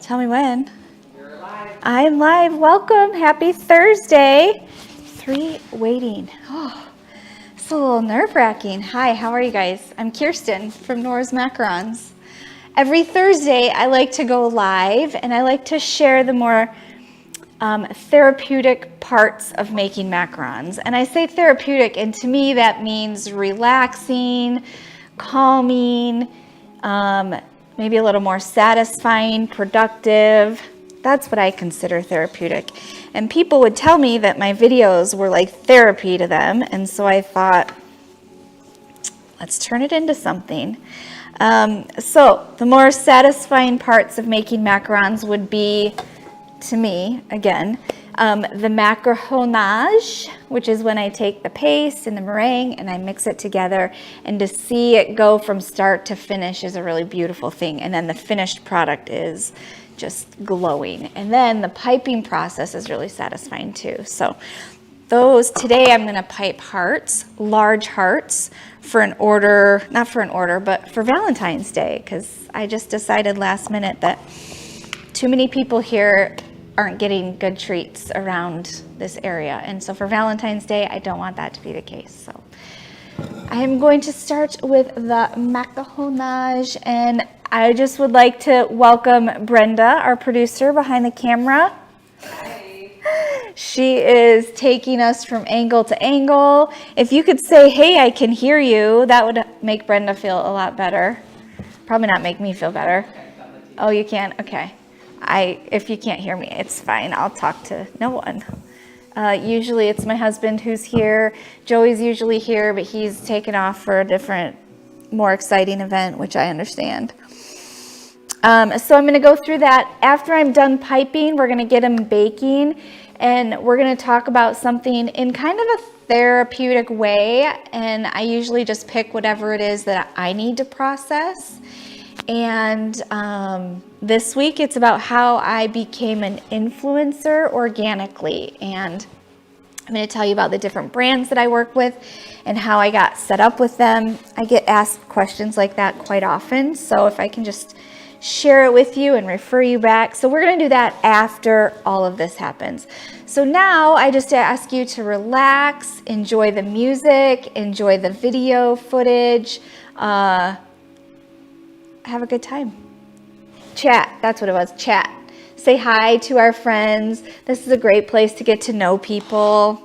Tell me when. You're live. I'm live. Welcome. Happy Thursday. 3 waiting. Oh, it's a little nerve-wracking. Hi, how are you guys? I'm Kirsten from Nora's Macarons. Every Thursday, I like to go live and I like to share the more therapeutic parts of making macarons. And I say therapeutic, and to me that means relaxing, calming, maybe a little more satisfying, productive. That's what I consider therapeutic. And people would tell me that my videos were like therapy to them, and so I thought, let's turn it into something. So the more satisfying parts of making macarons would be, to me, again, the macaronage, which is when I take the paste and the meringue and I mix it together, and to see it go from start to finish is a really beautiful thing. And then the finished product is just glowing. And then the piping process is really satisfying too. So those, today I'm gonna pipe hearts, large hearts, for an order, not for an order, but for Valentine's Day, because I just decided last minute that too many people here aren't getting good treats around this area. And so for Valentine's Day, I don't want that to be the case. So I am going to start with the macaronage, and I just would like to welcome Brenda, our producer behind the camera. Hi. She is taking us from angle to angle. If you could say, hey, I can hear you, that would make Brenda feel a lot better. Probably not make me feel better. Oh, you can? Okay. If you can't hear me, it's fine. I'll talk to no one. Usually it's my husband who's here. Joey's usually here, but he's taken off for a different, more exciting event, which I understand. So I'm going to go through that. After I'm done piping, we're going to get them baking, and we're going to talk about something in kind of a therapeutic way. And I usually just pick whatever it is that I need to process. And this week it's about how I became an influencer organically, and I'm going to tell you about the different brands that I work with and how I got set up with them. I get asked questions like that quite often, so if I can just share it with you and refer you back. So we're going to do that after all of this happens. So now I just ask you to relax, enjoy the music, enjoy the video footage, have a good time. Chat, that's what it was, chat. Say hi to our friends. This is a great place to get to know people.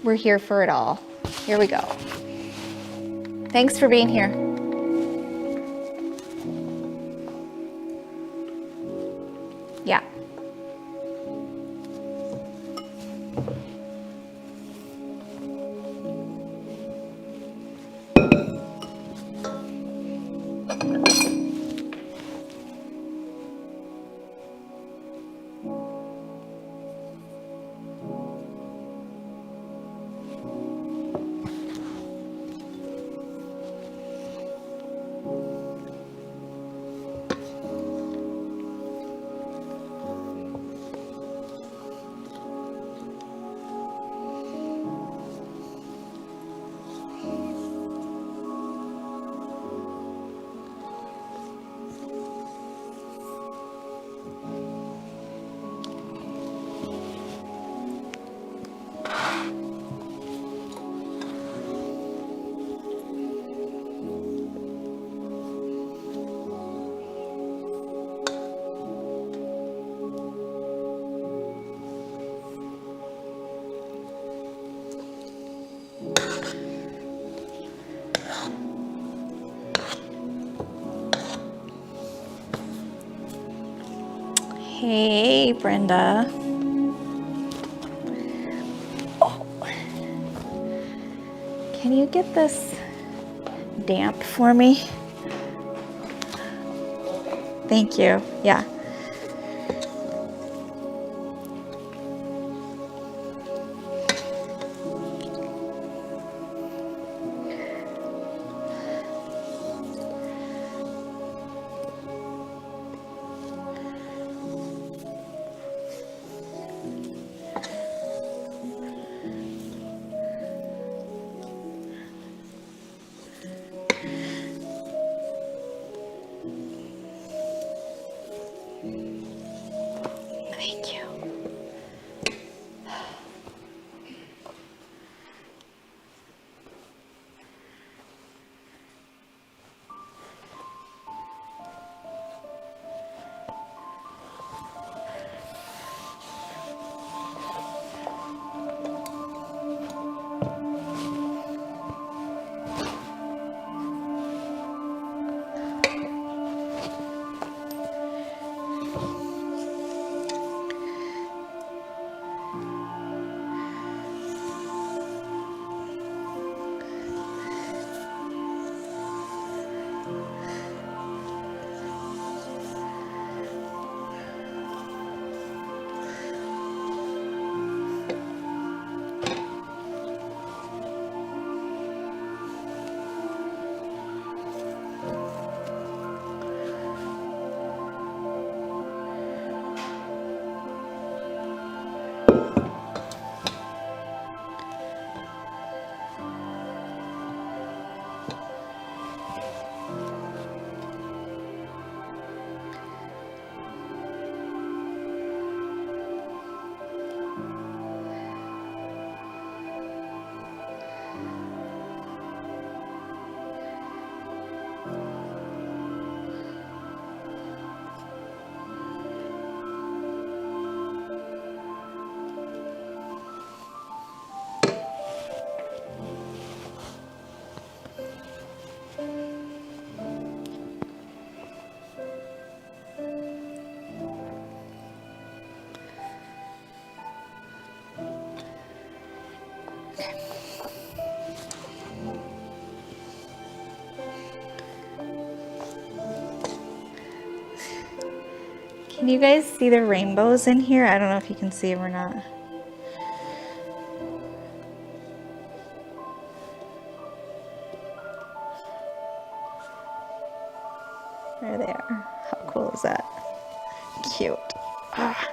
We're here for it all. Here we go. Thanks for being here. Yeah. Hey, Brenda. Oh. Can you get this damp for me? Thank you. Yeah. Thank you. Can you guys see the rainbows in here? I don't know if you can see them or not. There they are. How cool is that? Cute. Ah.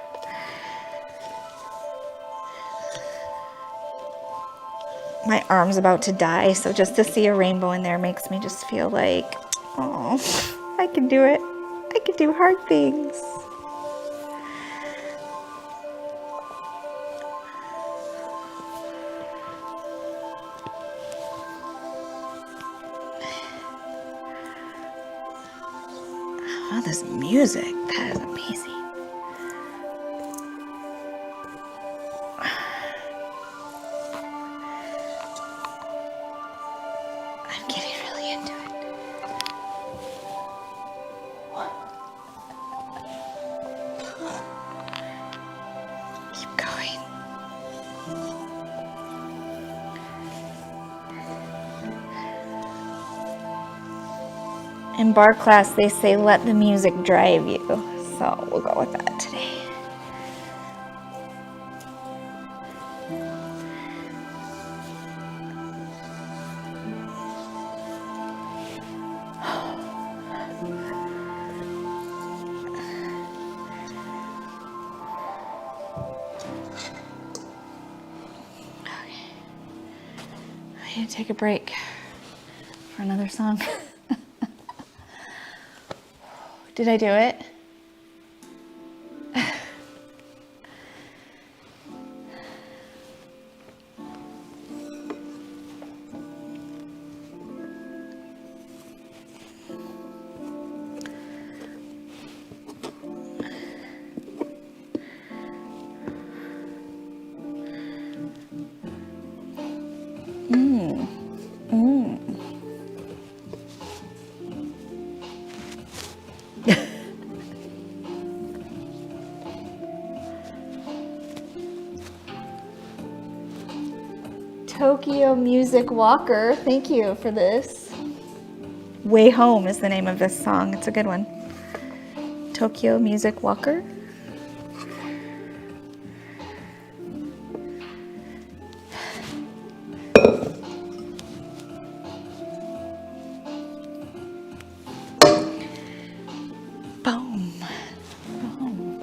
My arm's about to die, so just to see a rainbow in there makes me just feel like, oh, I can do it. I can do hard things. Oh, this music, that is amazing. I'm getting really into it. Keep going. In bar class, they say, let the music drive you. So we'll go with that today. I need to take a break for another song. Did I do it? Tokyo Music Walker, thank you for this. Way Home is the name of this song. It's a good one. Tokyo Music Walker. Boom. Boom.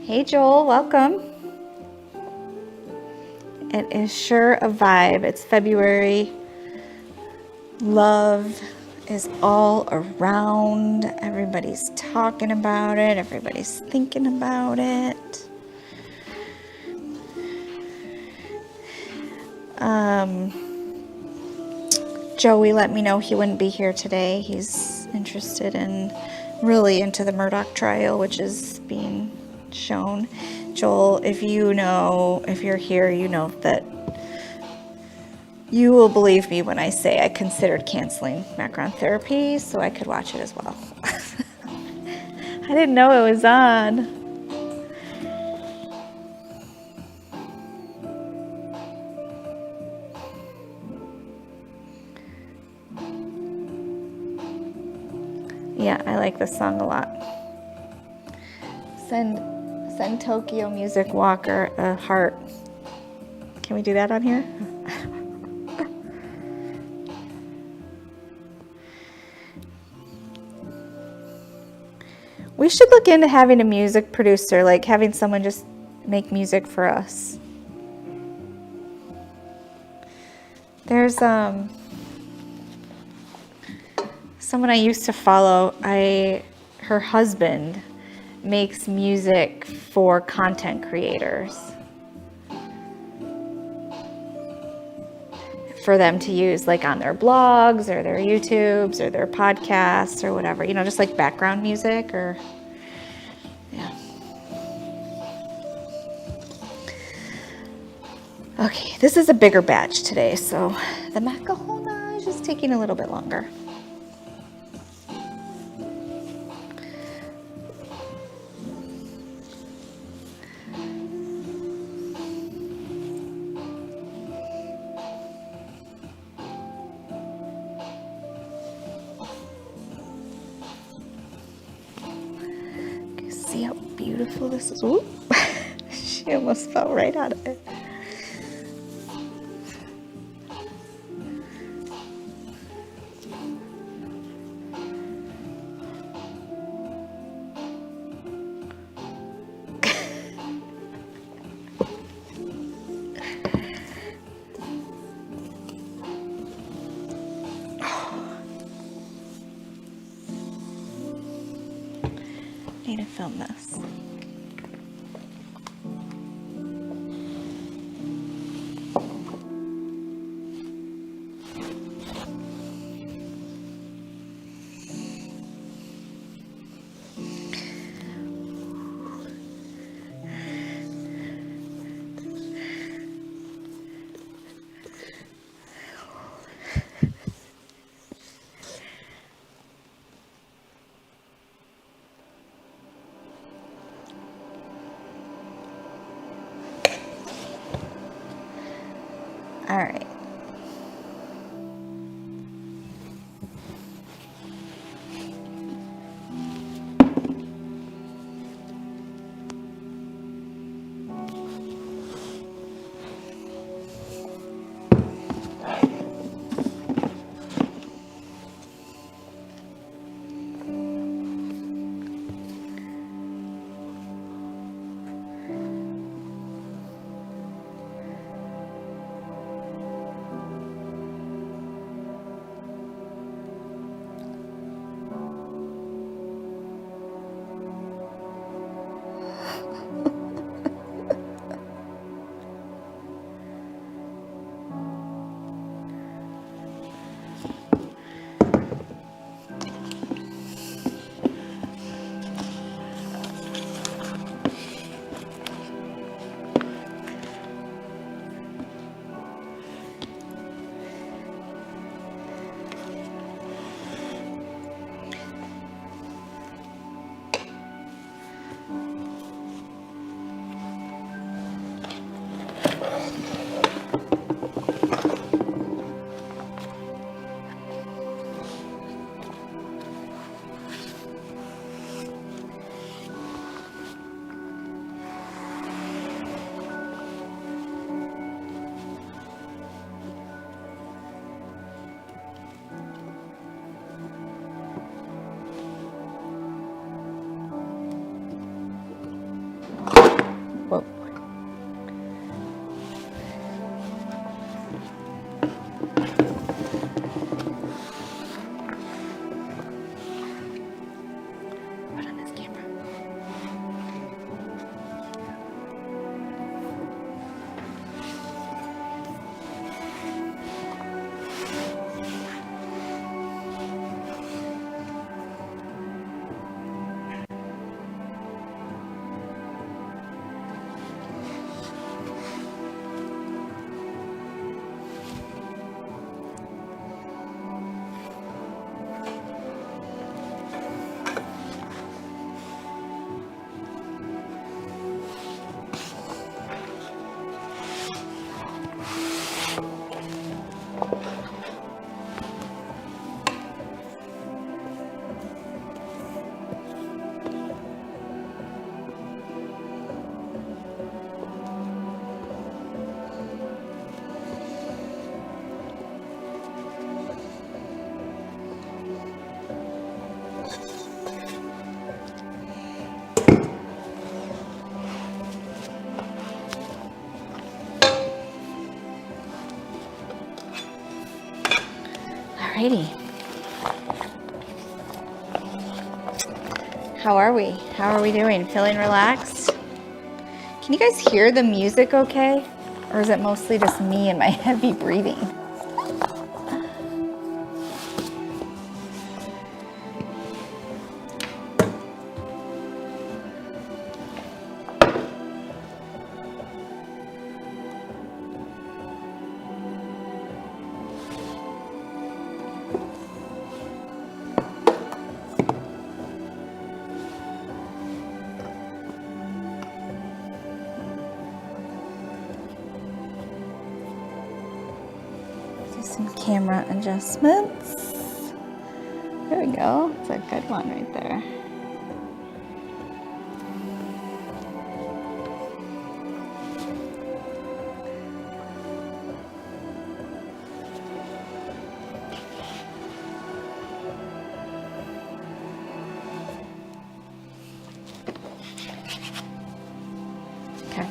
Hey Joel, welcome. It is sure a vibe. It's February. Love is all around. Everybody's talking about it. Everybody's thinking about it. Joey let me know he wouldn't be here today. He's really into the Murdoch trial, which is being shown. Joel, if you're here, you know that you will believe me when I say I considered canceling Macaron therapy so I could watch it as well. I didn't know it was on. Yeah, I like this song a lot. Send Tokyo Music Walker a heart. Can we do that on here? We should look into having a music producer, like having someone just make music for us. There's someone I used to follow. Her husband makes music for content creators for them to use like on their blogs or their YouTubes or their podcasts or whatever, just like background music or yeah. Okay, this is a bigger batch today, so the Macaronage is taking a little bit longer. See how beautiful this is? Ooh. She almost fell right out of it. Need to film this. Alrighty. How are we? How are we doing? Feeling relaxed? Can you guys hear the music okay? Or is it mostly just me and my heavy breathing? Some camera adjustments. There we go. It's a good one right there. Okay.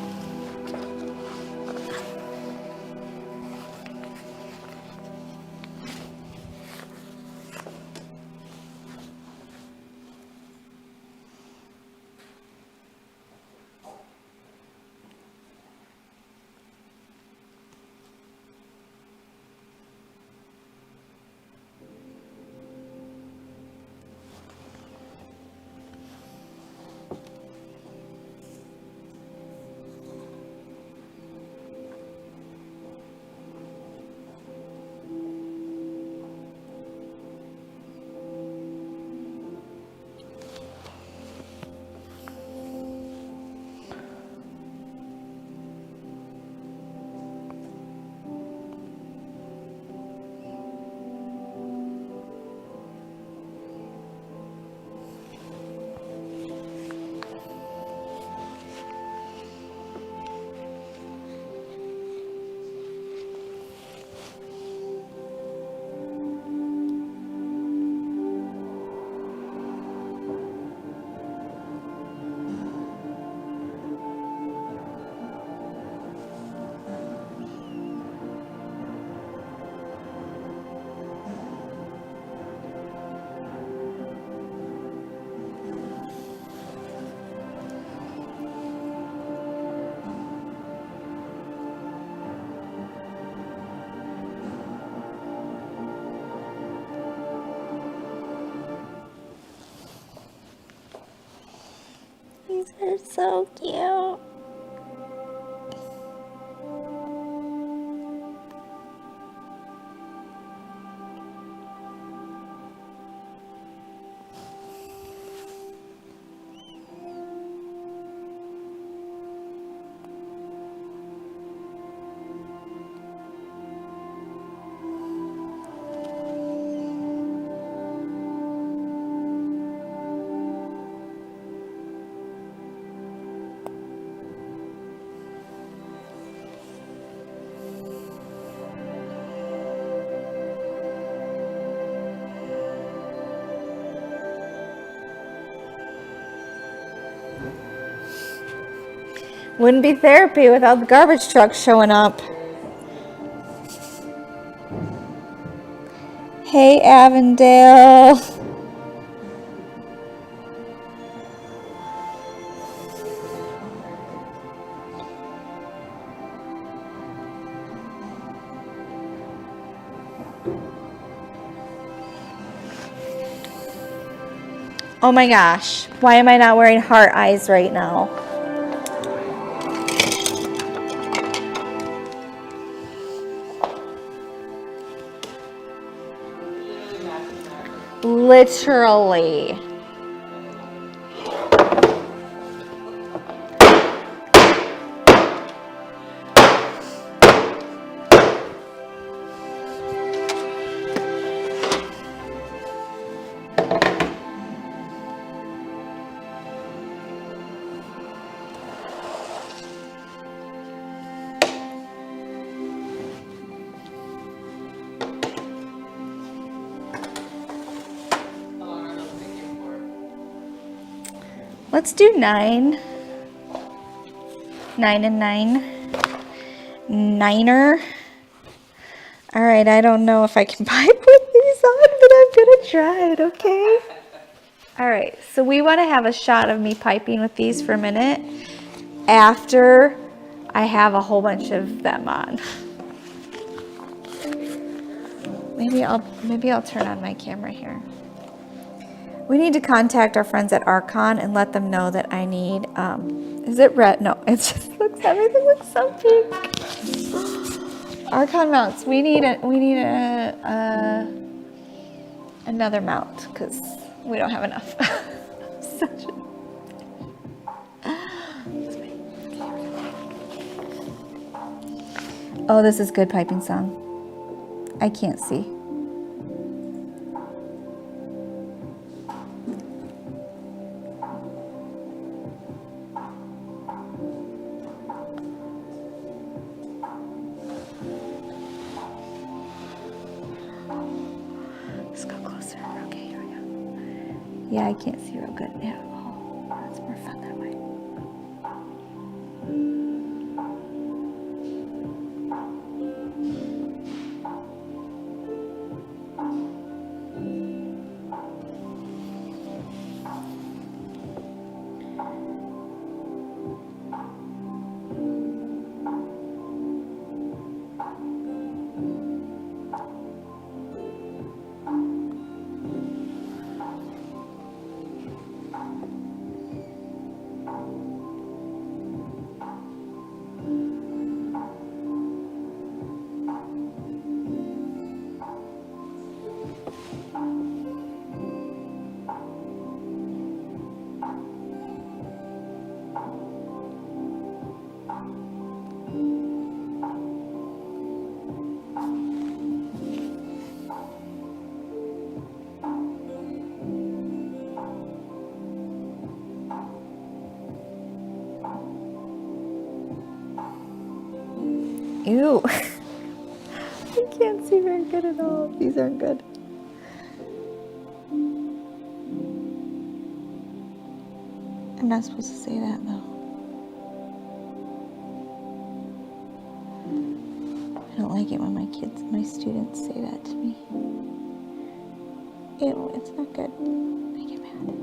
These are so cute. Wouldn't be therapy without the garbage truck showing up. Hey, Avondale. Oh my gosh, why am I not wearing heart eyes right now? Literally. Let's do 9. 9 and 9. Niner. All right, I don't know if I can pipe with these on, but I'm gonna try it, okay? All right, so we want to have a shot of me piping with these for a minute after I have a whole bunch of them on. Maybe I'll turn on my camera here. We need to contact our friends at Archon and let them know that I need, is it red? No, it just everything looks so pink. Archon mounts, we need another mount because we don't have enough. Oh, this is good piping song. I can't see. Let's go closer. Okay, here we go. Yeah, I can't see real good. Yeah. Oh, that's more fun that way. Ew. I can't see very good at all. These aren't good. I'm not supposed to say that though. I don't like it when my students say that to me. Ew, it's not good. I get mad.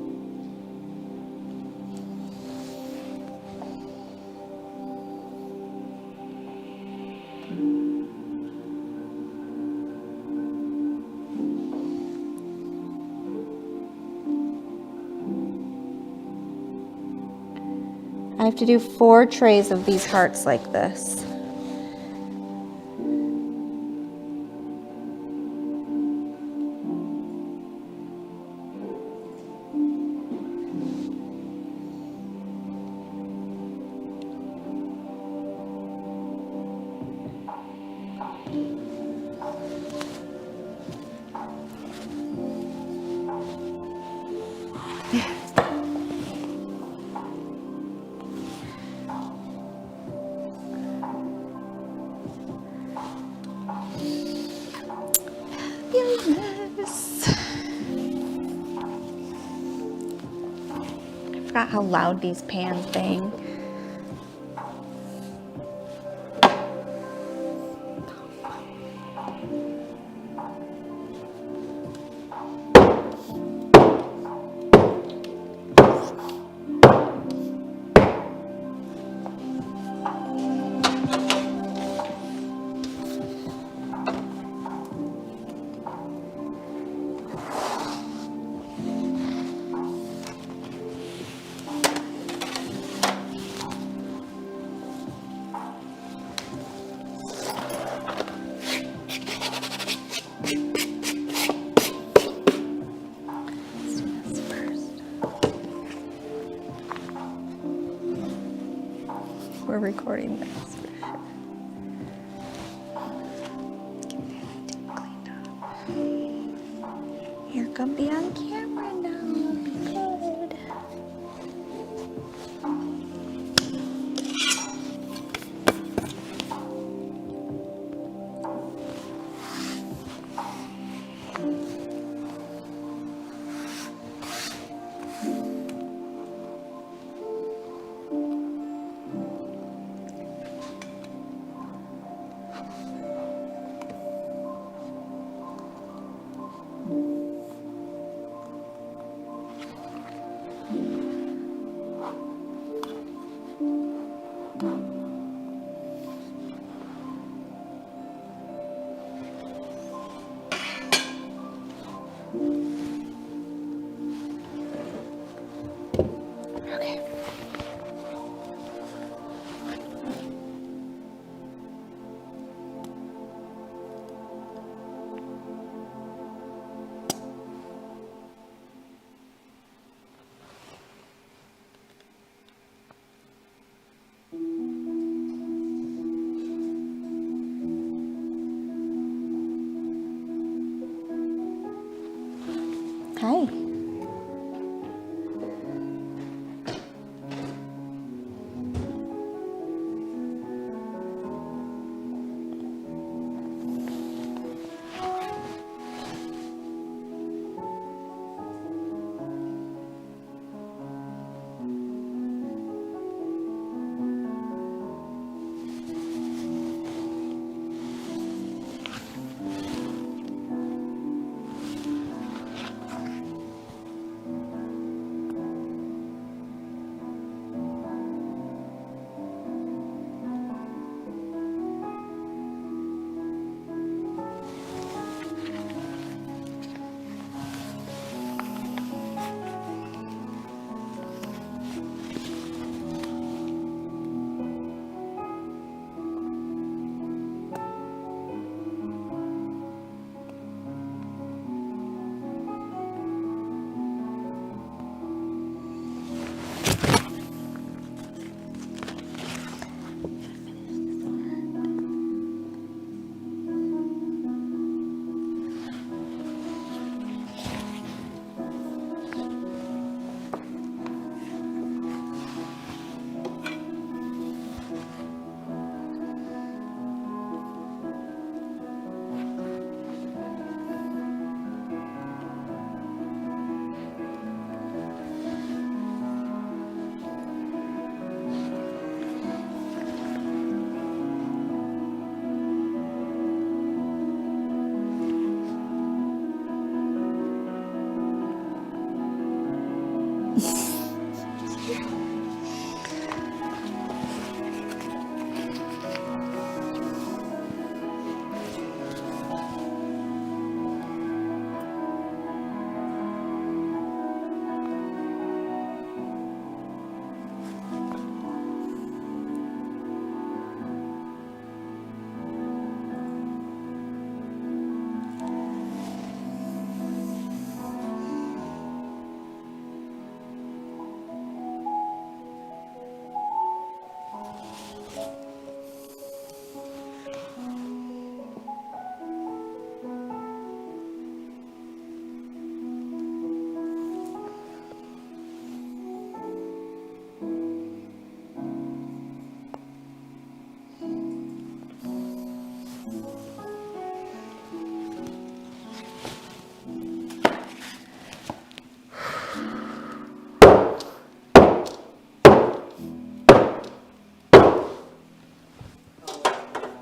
I have to do 4 trays of these hearts like this. I forgot how loud these pans bang. We're recording this for sure. Get that cleaned up. You're gonna be on camera now. Be good. Okay. Hi.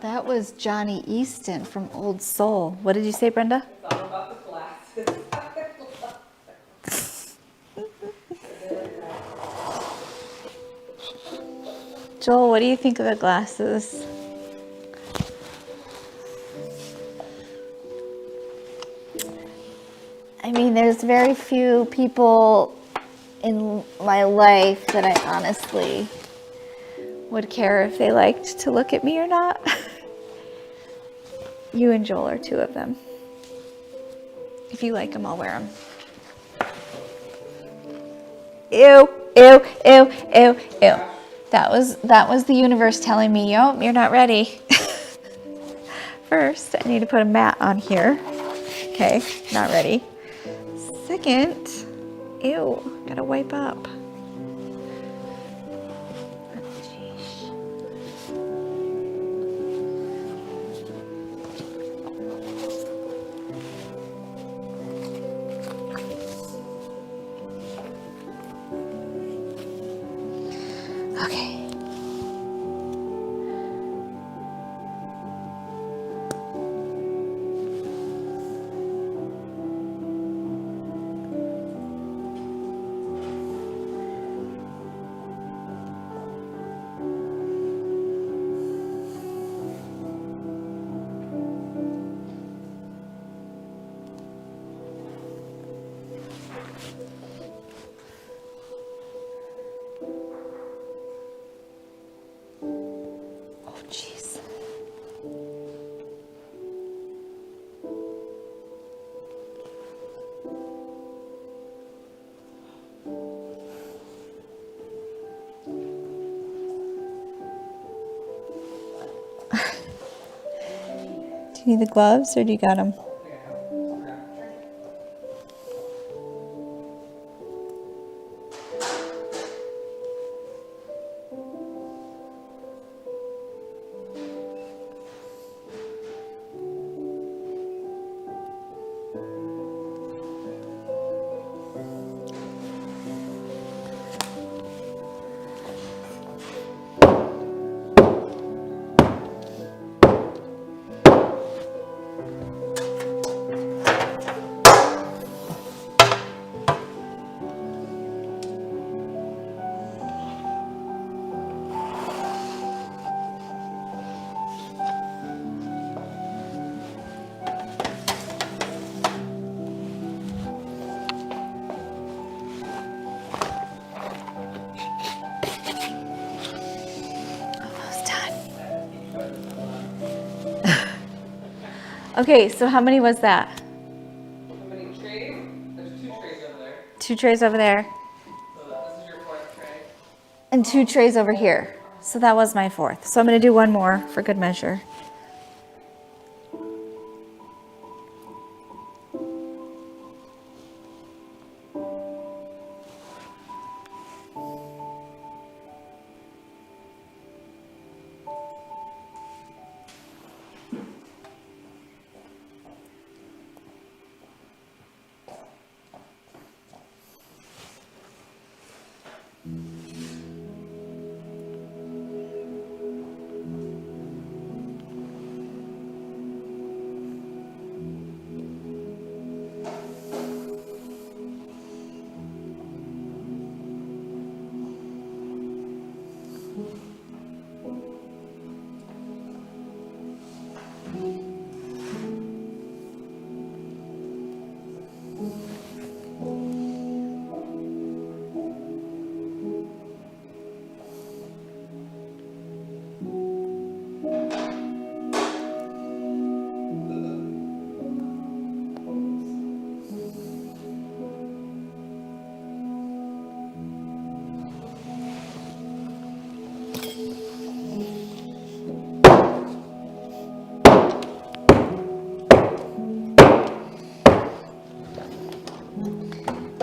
That was Johnny Easton from Old Soul. What did you say, Brenda? It's all about the glasses. Joel, what do you think of the glasses? I mean, there's very few people in my life that I honestly would care if they liked to look at me or not. You and Joel are two of them. If you like them, I'll wear them. Ew, ew, ew, ew, ew. That was the universe telling me, yo, you're not ready. First, I need to put a mat on here. Okay, not ready. Second, ew, gotta wipe up. Okay. you need the gloves or do you got them? Okay, so how many was that? How many trays? There's 2 trays over there. 2 trays over there So this is your 4th tray. and 2 trays over here. So that was my 4th. So I'm gonna do one more for good measure.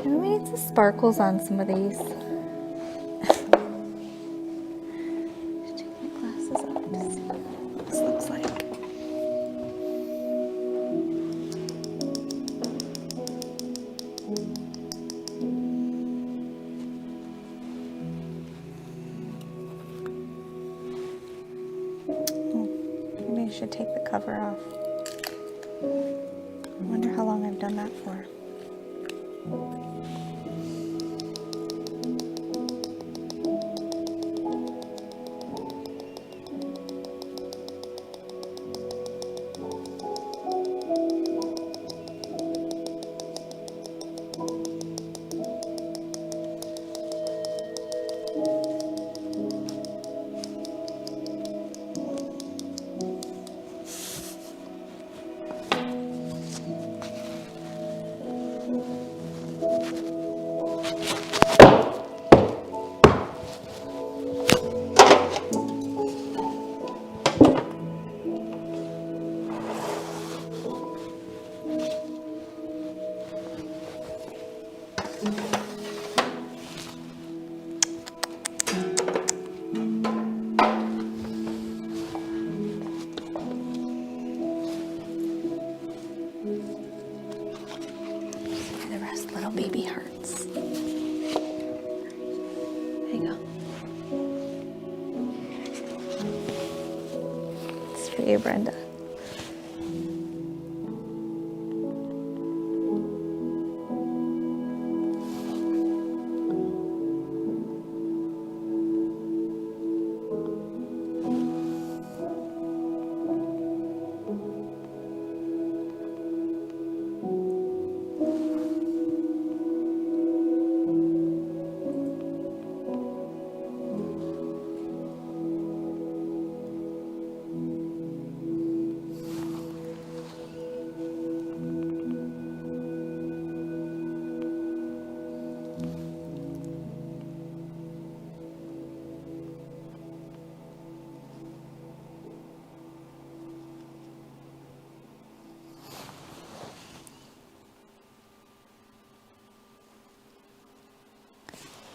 We need some sparkles on some of these. Take my glasses off to see what this looks like. Maybe I should take the cover off. I wonder how long I've done that for. The rest little baby hearts. There you go. It's for you, Brenda.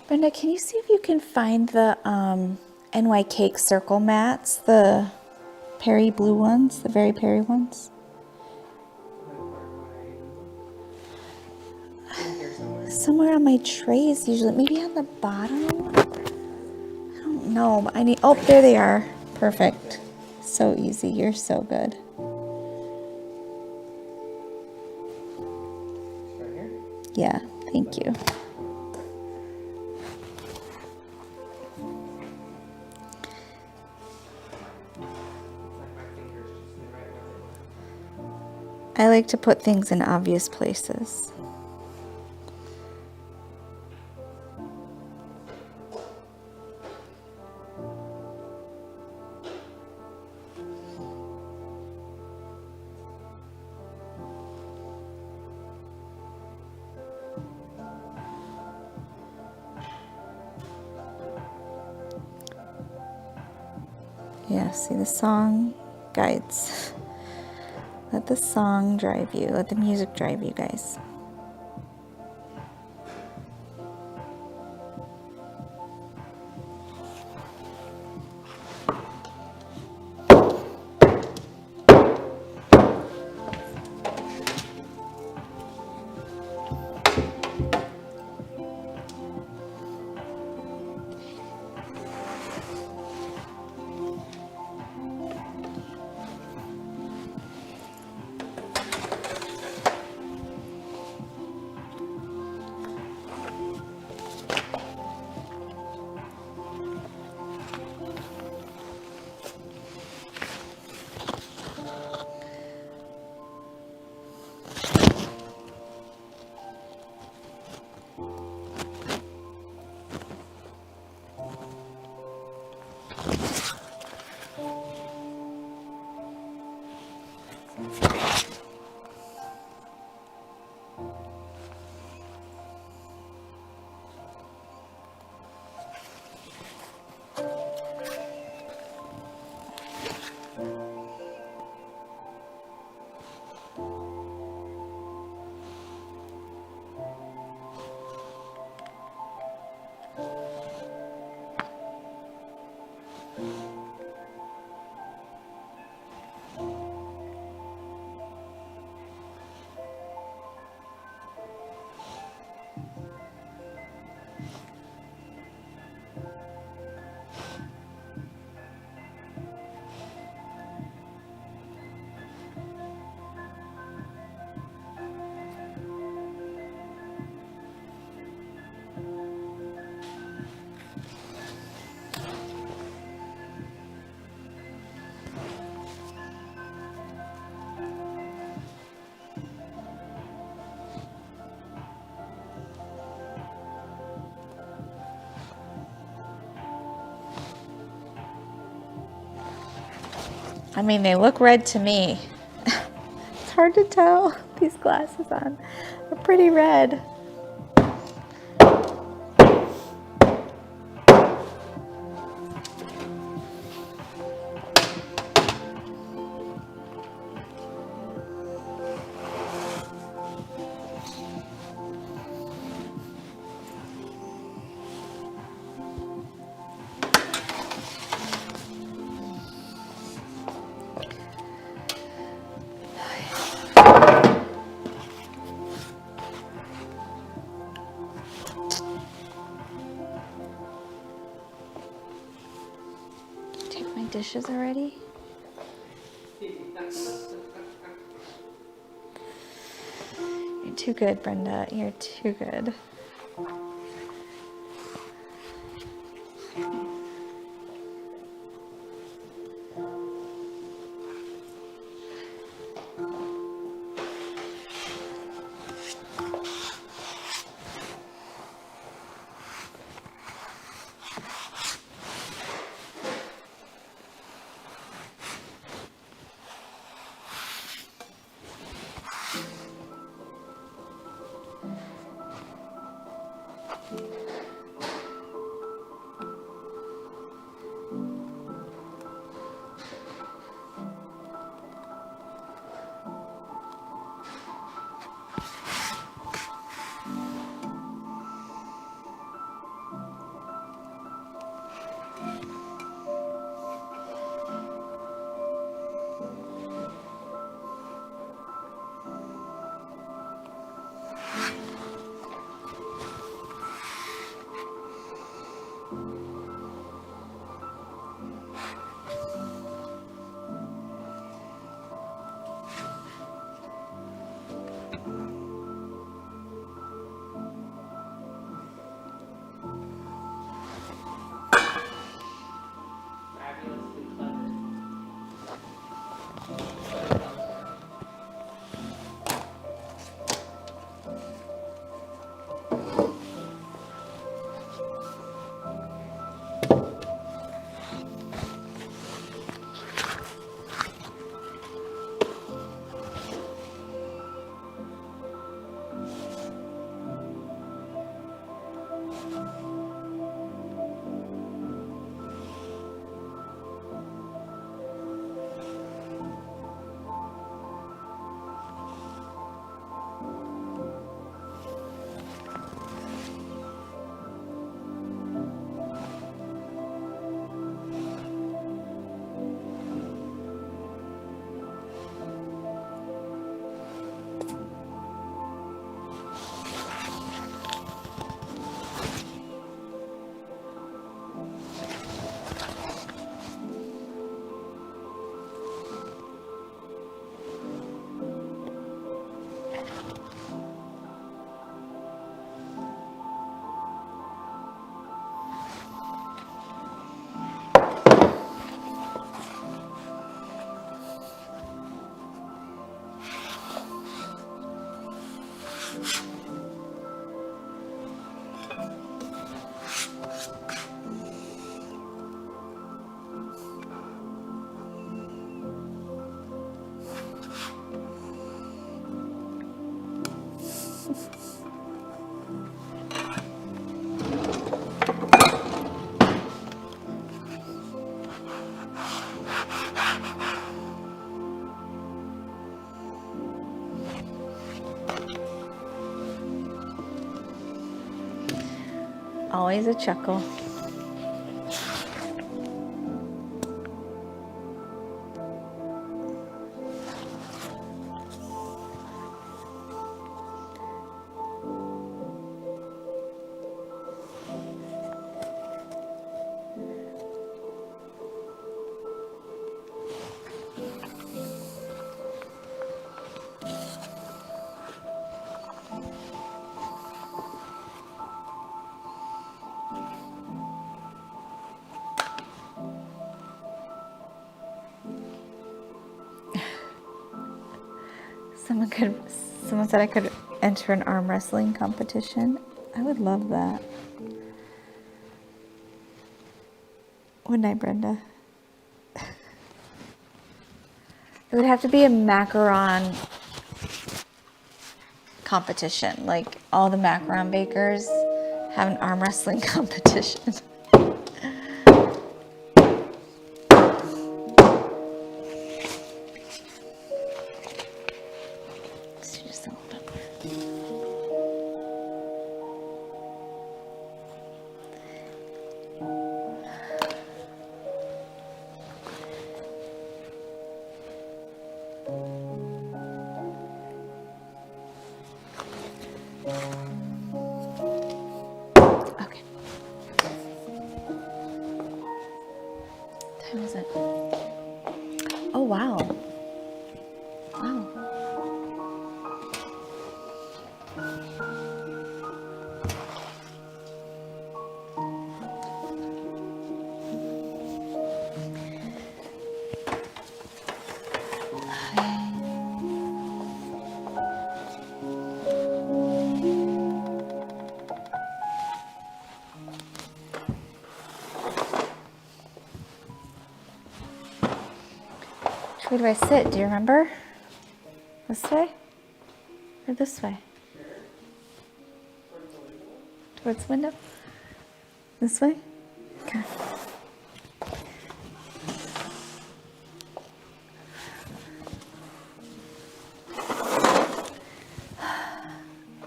Brenda, can you see if you can find the NY Cake circle mats, the Perry blue ones, the very Perry ones? Somewhere on my trays usually, maybe on the bottom? I don't know, but I need, oh, there they are. Perfect. So easy, you're so good. Right here? Yeah, thank you. Like my fingers just knew right where they were. I like to put things in obvious places. Yeah, see, the song guides. Let the song drive you. Let the music drive you, guys. I mean, they look red to me. It's hard to tell. These glasses on are pretty red. Take my dishes already? You're too good, Brenda. You're too good. Always a chuckle. Someone said I could enter an arm wrestling competition. I would love that. Wouldn't I, Brenda? It would have to be a macaron competition. Like all the macaron bakers have an arm wrestling competition. Okay. Time is it? Oh, wow. Wow. Which way do I sit? Do you remember? This way? Or this way? Towards the window? This way? Okay.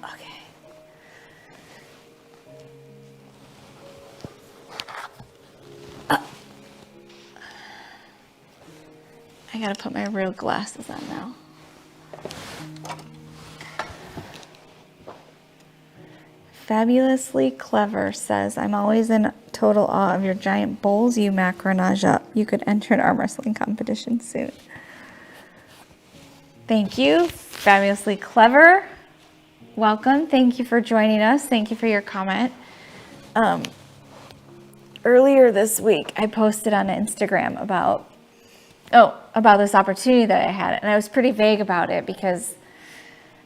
Okay. I gotta put my real glasses on now. Fabulously Clever says, I'm always in total awe of your giant bowls you macaronage up. You could enter an arm wrestling competition soon. Thank you, Fabulously Clever. Welcome. Thank you for joining us. Thank you for your comment. Earlier this week, I posted on Instagram about this opportunity that I had. And I was pretty vague about it because,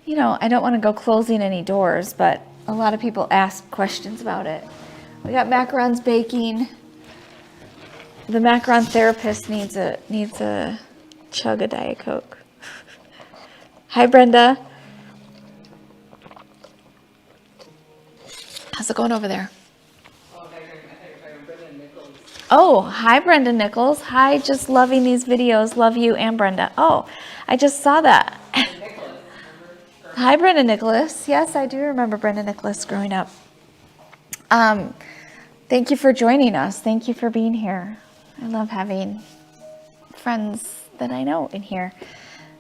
you know, I don't want to go closing any doors, but a lot of people ask questions about it. We got macarons baking. The macaron therapist needs a chug of Diet Coke. Hi, Brenda. How's it going over there? Oh, hi, Brenda Nichols. Hi, just loving these videos. Love you and Brenda. Oh, I just saw that. Hi, Brenda Nicholas. Yes, I do remember Brenda Nicholas growing up. Thank you for joining us. Thank you for being here. I love having friends that I know in here.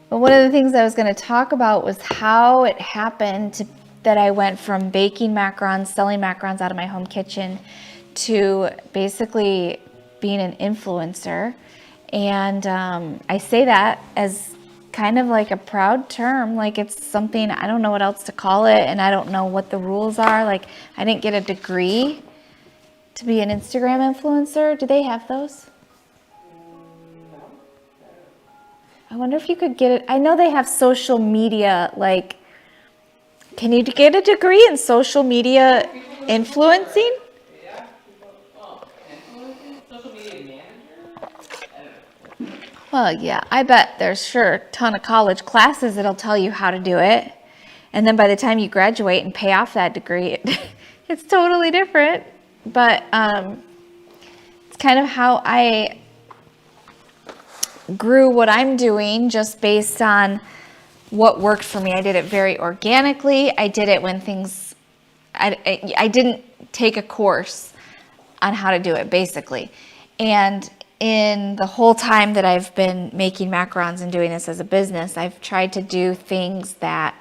But one of the things I was going to talk about was how it happened that I went from baking macarons, selling macarons out of my home kitchen, to basically being an influencer. And I say that as kind of like a proud term, like it's something, I don't know what else to call it, and I don't know what the rules are. Like, I didn't get a degree to be an Instagram influencer. Do they have those? I wonder if you could get it. I know they have social media like Can you get a degree in social media influencing? Yeah. Influencing? Social media manager? I don't know. Well, yeah, I bet there's sure a ton of college classes that'll tell you how to do it. And then by the time you graduate and pay off that degree, it's totally different. But it's kind of how I grew what I'm doing, just based on what worked for me. I did it very organically. I did it when things, I didn't take a course on how to do it, basically. And in the whole time that I've been making macarons and doing this as a business, I've tried to do things that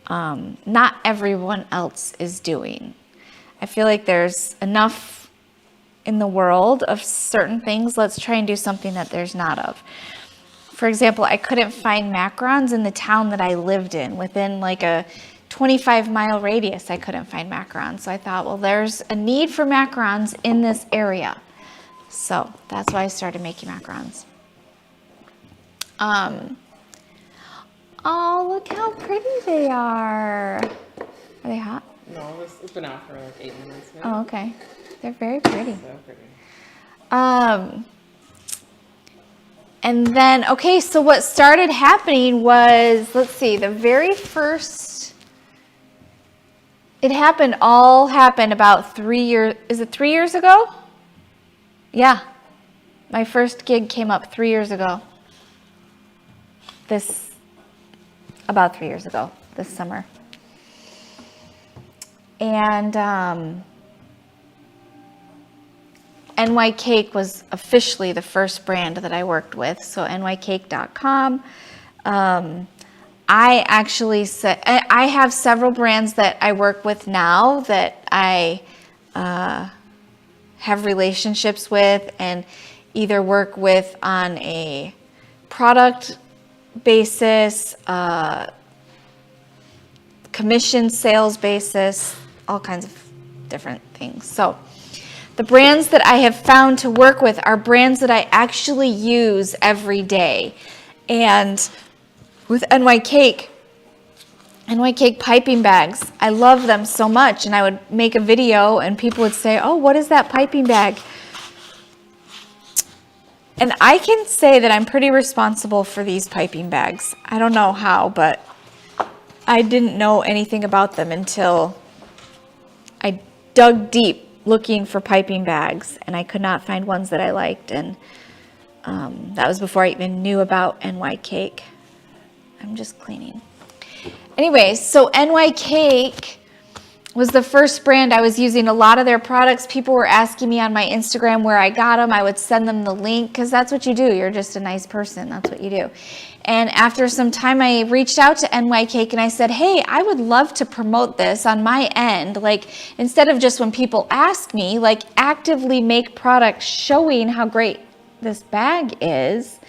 not everyone else is doing. I feel like there's enough in the world of certain things. Let's try and do something that there's not of. For example, I couldn't find macarons in the town that I lived in. Within like a 25-mile radius, I couldn't find macarons. So I thought, well, there's a need for macarons in this area. So that's why I started making macarons. Oh, look how pretty they are. Are they hot? No, it's been out for like 8 minutes now. Oh, okay. They're very pretty. So pretty. And then, okay, so what started happening was, let's see, the very first, all happened about 3 years, is it 3 years ago? Yeah. My first gig came up 3 years ago. About 3 years ago, this summer. And NY Cake was officially the first brand that I worked with, so nycake.com. I actually said, I have several brands that I work with now that I have relationships with and either work with on a product basis, commission sales basis, all kinds of different things. So the brands that I have found to work with are brands that I actually use every day. And with NY Cake piping bags, I love them so much. And I would make a video and people would say, oh, what is that piping bag? And I can say that I'm pretty responsible for these piping bags. I don't know how, but I didn't know anything about them until I dug deep looking for piping bags, and I could not find ones that I liked. And that was before I even knew about NY Cake. I'm just cleaning. Anyway, so NY Cake was the first brand I was using. A lot of their products, people were asking me on my Instagram where I got them. I would send them the link because that's what you do. You're just a nice person. That's what you do. And after some time, I reached out to NY Cake and I said, hey, I would love to promote this on my end. Like, instead of just when people ask me, like, actively make products showing how great this bag is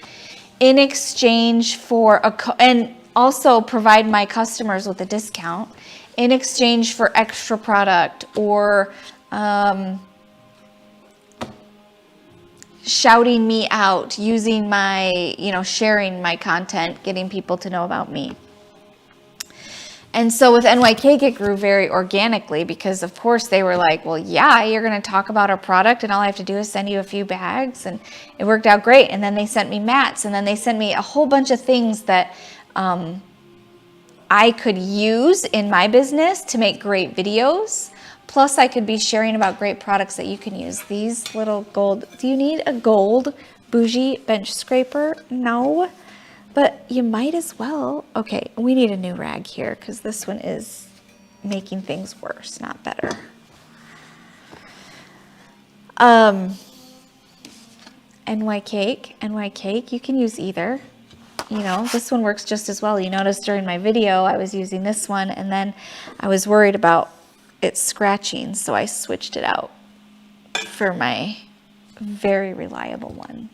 in exchange for and also provide my customers with a discount in exchange for extra product or shouting me out, using my, sharing my content, getting people to know about me. And so with NY Cake, it grew very organically because, of course, they were like, well, yeah, you're going to talk about our product and all I have to do is send you a few bags. And it worked out great. And then they sent me mats, and then they sent me a whole bunch of things that I could use in my business to make great videos. Plus, I could be sharing about great products that you can use. These little gold, do you need a gold bougie bench scraper? No, but you might as well. Okay, we need a new rag here because this one is making things worse, not better. NY Cake, you can use either. This one works just as well. You notice during my video, I was using this one, and then I was worried about it scratching, so I switched it out for my very reliable one.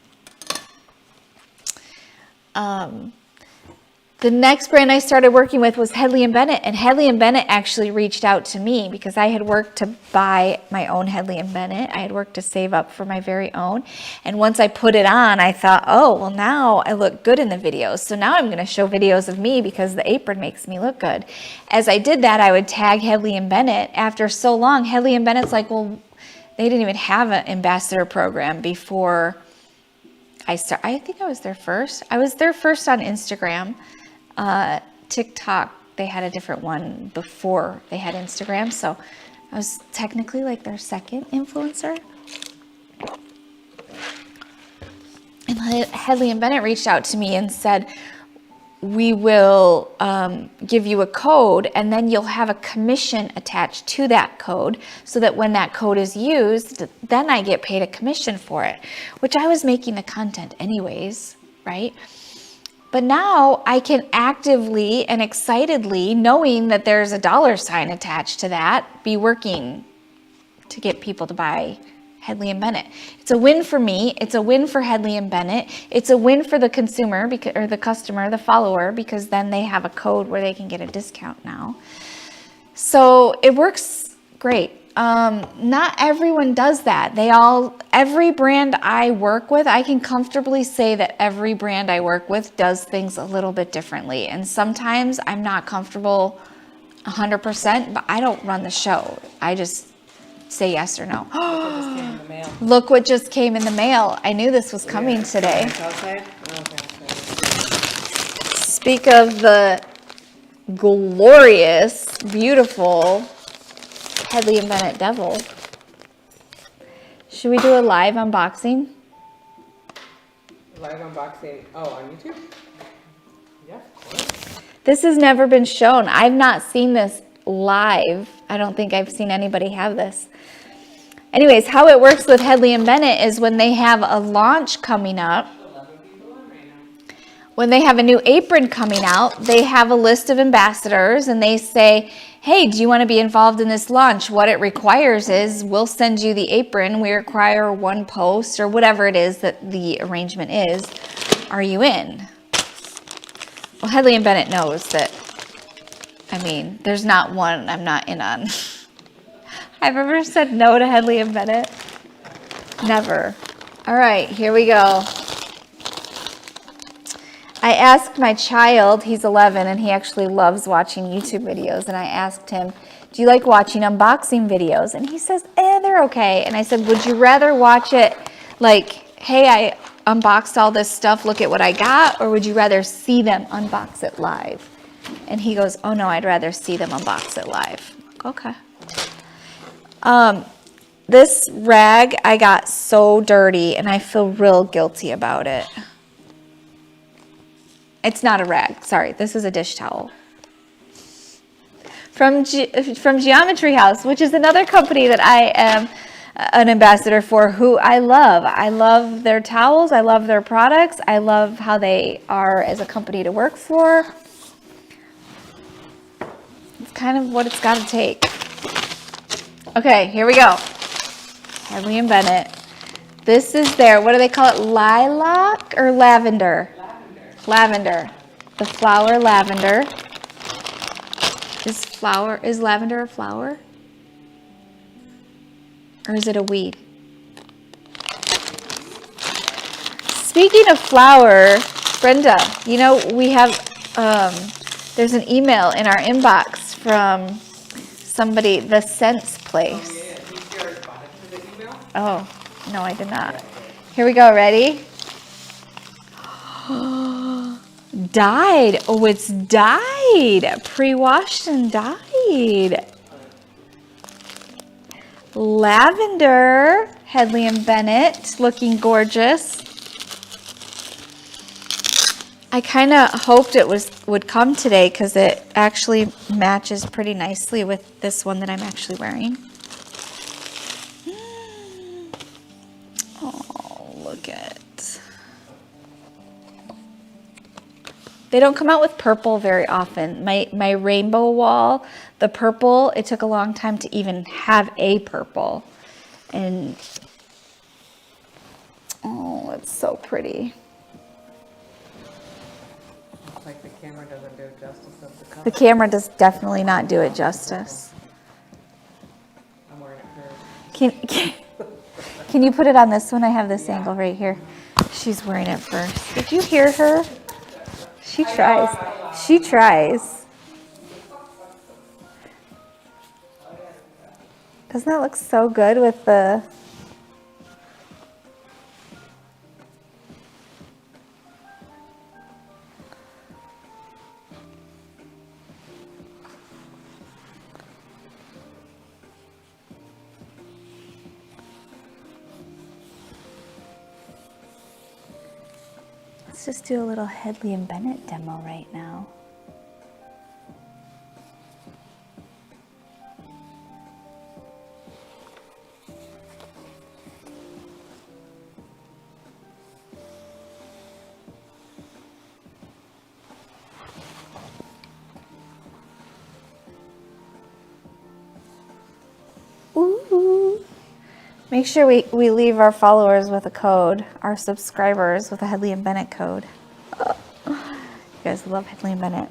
The next brand I started working with was Headley & Bennett, and Headley & Bennett actually reached out to me because I had worked to buy my own Headley & Bennett. I had worked to save up for my very own, and once I put it on, I thought, oh, well, now I look good in the videos, so now I'm going to show videos of me because the apron makes me look good. As I did that, I would tag Headley & Bennett. After so long, Headley & Bennett's like, well, they didn't even have an ambassador program before I think I was there first. I was there first on Instagram. TikTok, they had a different one before they had Instagram, so I was technically like their second influencer. And Headley & Bennett reached out to me and said, we will give you a code, and then you'll have a commission attached to that code so that when that code is used, then I get paid a commission for it, which I was making the content anyways, right? But now I can actively and excitedly, knowing that there's a $ attached to that, be working to get people to buy Headley & Bennett. It's a win for me. It's a win for Headley & Bennett. It's a win for the consumer or the customer, the follower, because then they have a code where they can get a discount now. So it works great. Not everyone does that. Every brand I work with, I can comfortably say that every brand I work with does things a little bit differently. And sometimes I'm not comfortable 100%, but I don't run the show. I just say yes or no. Look what just came in the mail. I knew this was coming today. Speak of the glorious, beautiful Headley & Bennett Devil. Should we do a live unboxing? Live unboxing. Oh, on YouTube? Yeah, of course. This has never been shown. I've not seen this live. I don't think I've seen anybody have this. Anyways, how it works with Headley & Bennett is when they have a launch coming up, when they have a new apron coming out, they have a list of ambassadors and they say, hey, do you want to be involved in this launch? What it requires is we'll send you the apron. We require one post or whatever it is that the arrangement is. Are you in? Well, Headley & Bennett knows that, there's not one I'm not in on. I've ever said no to Headley & Bennett. Never. All right, here we go. I asked my child, he's 11, and he actually loves watching YouTube videos, and I asked him, do you like watching unboxing videos? And he says, they're okay. And I said, would you rather watch it like, hey, I unboxed all this stuff, look at what I got, or would you rather see them unbox it live? And he goes, oh no, I'd rather see them unbox it live. Okay. This rag, I got so dirty, and I feel real guilty about it. It's not a rag. Sorry, this is a dish towel. From Geometry House, which is another company that I am an ambassador for, who I love. I love their towels. I love their products. I love how they are as a company to work for. It's kind of what it's got to take. Okay, here we go. Headley & Bennett. This is their, what do they call it? Lilac or lavender? Lavender. The flower lavender. Is lavender a flower? Or is it a weed? Speaking of flower, Brenda, we have, there's an email in our inbox from somebody, the Scents place. Oh, no, I did not. Here we go, ready? Dyed. Oh, it's dyed. Pre-washed and dyed. Lavender. Headley & Bennett. Looking gorgeous. I kind of hoped it would come today because it actually matches pretty nicely with this one that I'm actually wearing. Oh, look at it. They don't come out with purple very often. My rainbow wall, the purple, it took a long time to even have a purple. And, oh, it's so pretty. Like the camera doesn't do justice of the color. The camera does definitely not do it justice. I'm wearing it first. Can you put it on this one? I have this angle right here. She's wearing it first. Did you hear her? She tries. She tries. Doesn't that look so good with the... Let's just do a little Hedley and Bennett demo right now. Ooh. Make sure we leave our followers with a code, our subscribers with a Hedley and Bennett code. Oh, you guys love Hedley and Bennett.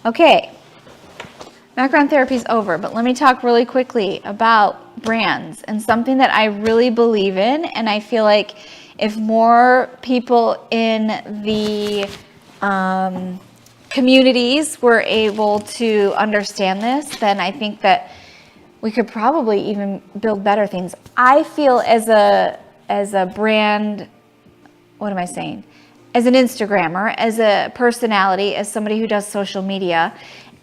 Okay, Macaron therapy is over, but let me talk really quickly about brands and something that I really believe in, and I feel like if more people in the communities were able to understand this, then I think that we could probably even build better things. I feel as a brand, what am I saying? As an Instagrammer, as a personality, as somebody who does social media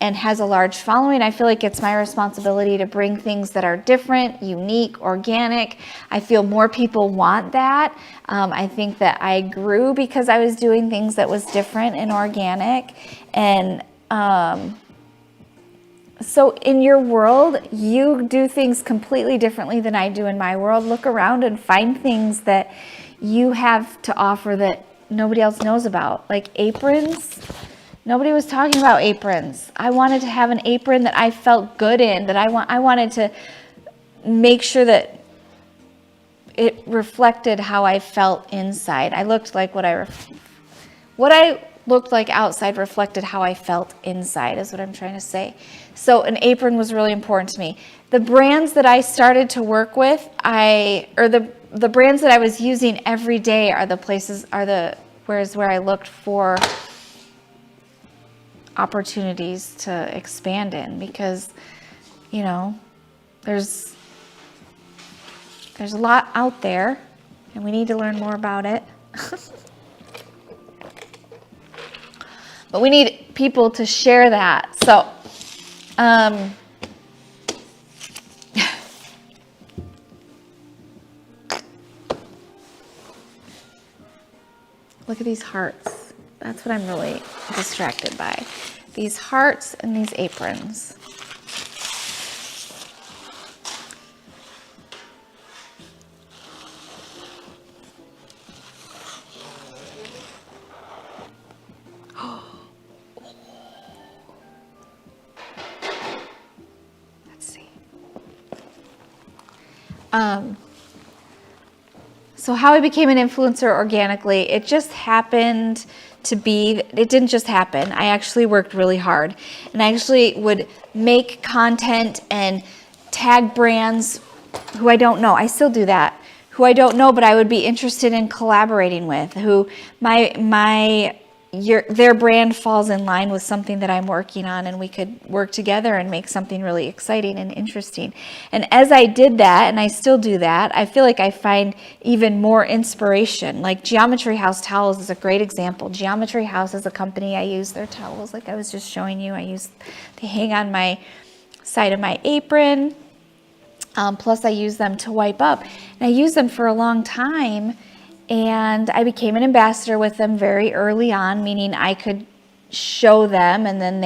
and has a large following, I feel like it's my responsibility to bring things that are different, unique, organic. I feel more people want that. I think that I grew because I was doing things that was different and organic. And so in your world, you do things completely differently than I do in my world. Look around and find things that you have to offer that nobody else knows about. Like aprons. Nobody was talking about aprons. I wanted to have an apron that I felt good in, that I wanted to make sure that it reflected how I felt inside. I looked like what I looked like outside reflected how I felt inside, is what I'm trying to say. So an apron was really important to me. The brands that I started to work with, the brands that I was using every day are where I looked for opportunities to expand in, because, you know, there's a lot out there and we need to learn more about it. But we need people to share that. So, look at these hearts. That's what I'm really distracted by. These hearts and these aprons. So how I became an influencer organically, it just happened to be, it didn't just happen. I actually worked really hard, and I actually would make content and tag brands who I don't know. I still do that. Who I don't know, but I would be interested in collaborating with, who their brand falls in line with something that I'm working on, and we could work together and make something really exciting and interesting. And as I did that, and I still do that, I feel like I find even more inspiration. Like Geometry House Towels is a great example. Geometry House is a company. I use their towels like I was just showing you. They hang on my side of my apron. Plus I use them to wipe up. And I used them for a long time. And I became an ambassador with them very early on, meaning I could show them, and then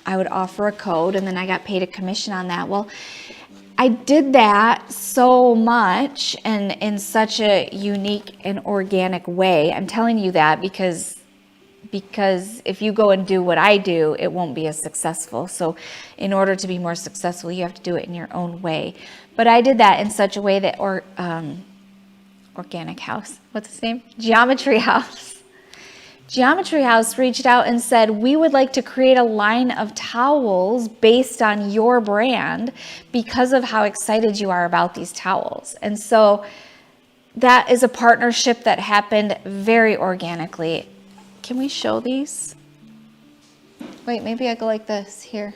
I would offer a code, and then I got paid a commission on that. Well, I did that so much and in such a unique and organic way. I'm telling you that because if you go and do what I do, it won't be as successful. So in order to be more successful, you have to do it in your own way. But I did that in such a way that Organic House, what's its name? Geometry House Geometry House reached out and said, we would like to create a line of towels based on your brand because of how excited you are about these towels. And so that is a partnership that happened very organically. Can we show these? Wait, maybe I go like this here.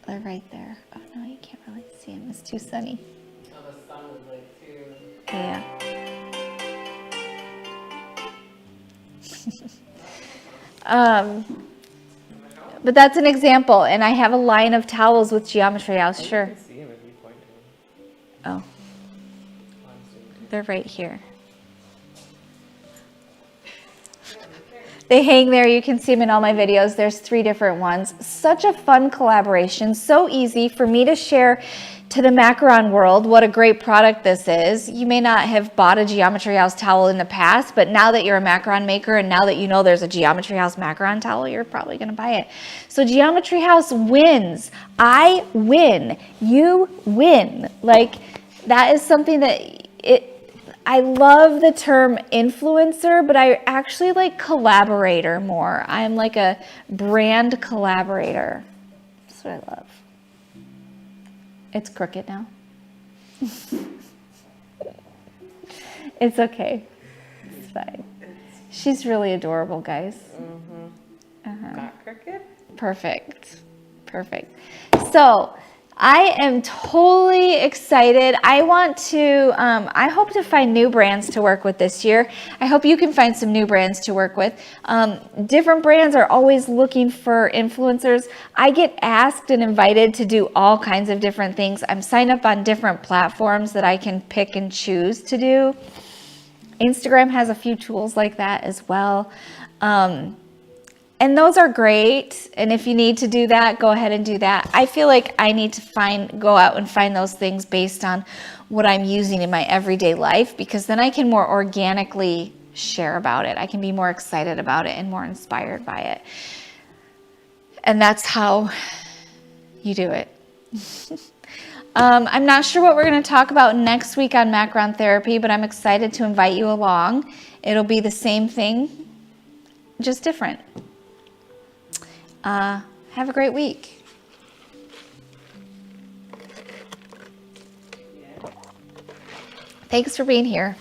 They're right there. Oh no, you can't really see them. It's too sunny. Oh, the sun was like too. Yeah. But that's an example, and I have a line of towels with Geometry House. Sure. You can see them if you point to Oh, them. they're right here. They hang there. You can see them in all my videos. There's 3 different ones. Such a fun collaboration. So easy for me to share to the Macaron world what a great product this is. You may not have bought a Geometry House towel in the past, but now that you're a Macaron maker and now that you know there's a Geometry House Macaron towel, you're probably going to buy it. So Geometry House wins. I win. You win. Like, that is something that I love the term influencer, but I actually like collaborator more. I'm like a brand collaborator. That's what I love. It's crooked now. It's okay. It's fine. She's really adorable, guys. Not crooked? Perfect. Perfect. So I am totally excited. I want to, I hope to find new brands to work with this year. I hope you can find some new brands to work with. Different brands are always looking for influencers. I get asked and invited to do all kinds of different things. I'm signed up on different platforms that I can pick and choose to do. Instagram has a few tools like that as well. And those are great. And if you need to do that, go ahead and do that. I feel like I need to go out and find those things based on what I'm using in my everyday life, because then I can more organically share about it. I can be more excited about it and more inspired by it. And that's how you do it. I'm not sure what we're going to talk about next week on Macaron therapy, but I'm excited to invite you along. It'll be the same thing, just different. Have a great week. Thanks for being here.